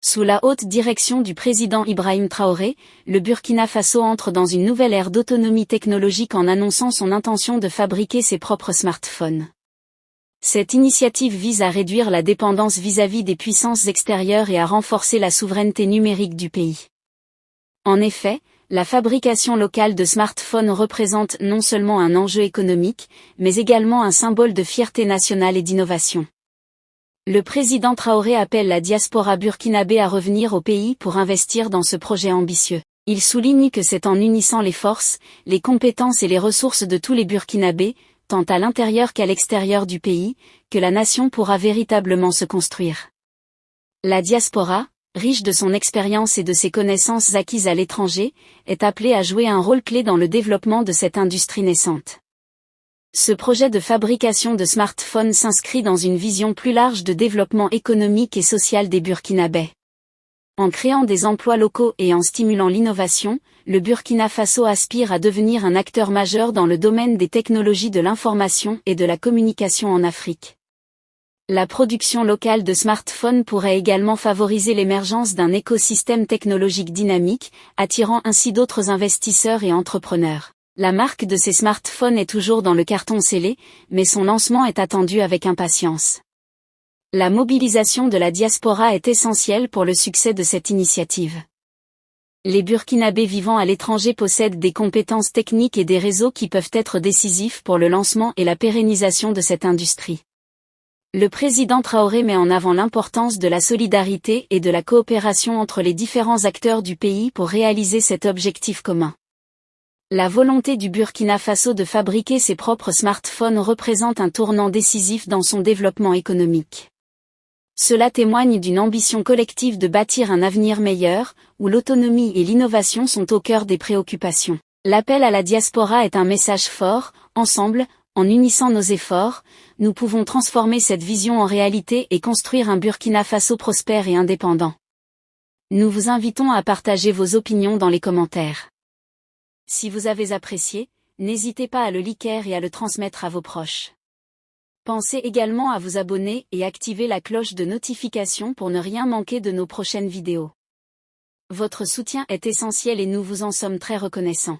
Sous la haute direction du président Ibrahim Traoré, le Burkina Faso entre dans une nouvelle ère d'autonomie technologique en annonçant son intention de fabriquer ses propres smartphones. Cette initiative vise à réduire la dépendance vis-à-vis des puissances extérieures et à renforcer la souveraineté numérique du pays. En effet, la fabrication locale de smartphones représente non seulement un enjeu économique, mais également un symbole de fierté nationale et d'innovation. Le président Traoré appelle la diaspora burkinabé à revenir au pays pour investir dans ce projet ambitieux. Il souligne que c'est en unissant les forces, les compétences et les ressources de tous les Burkinabés, tant à l'intérieur qu'à l'extérieur du pays, que la nation pourra véritablement se construire. La diaspora, riche de son expérience et de ses connaissances acquises à l'étranger, est appelée à jouer un rôle clé dans le développement de cette industrie naissante. Ce projet de fabrication de smartphones s'inscrit dans une vision plus large de développement économique et social des Burkinabés. En créant des emplois locaux et en stimulant l'innovation, le Burkina Faso aspire à devenir un acteur majeur dans le domaine des technologies de l'information et de la communication en Afrique. La production locale de smartphones pourrait également favoriser l'émergence d'un écosystème technologique dynamique, attirant ainsi d'autres investisseurs et entrepreneurs. La marque de ces smartphones est toujours dans le carton scellé, mais son lancement est attendu avec impatience. La mobilisation de la diaspora est essentielle pour le succès de cette initiative. Les Burkinabés vivant à l'étranger possèdent des compétences techniques et des réseaux qui peuvent être décisifs pour le lancement et la pérennisation de cette industrie. Le président Traoré met en avant l'importance de la solidarité et de la coopération entre les différents acteurs du pays pour réaliser cet objectif commun. La volonté du Burkina Faso de fabriquer ses propres smartphones représente un tournant décisif dans son développement économique. Cela témoigne d'une ambition collective de bâtir un avenir meilleur, où l'autonomie et l'innovation sont au cœur des préoccupations. L'appel à la diaspora est un message fort. Ensemble, en unissant nos efforts, nous pouvons transformer cette vision en réalité et construire un Burkina Faso prospère et indépendant. Nous vous invitons à partager vos opinions dans les commentaires. Si vous avez apprécié, n'hésitez pas à le liker et à le transmettre à vos proches. Pensez également à vous abonner et activer la cloche de notification pour ne rien manquer de nos prochaines vidéos. Votre soutien est essentiel et nous vous en sommes très reconnaissants.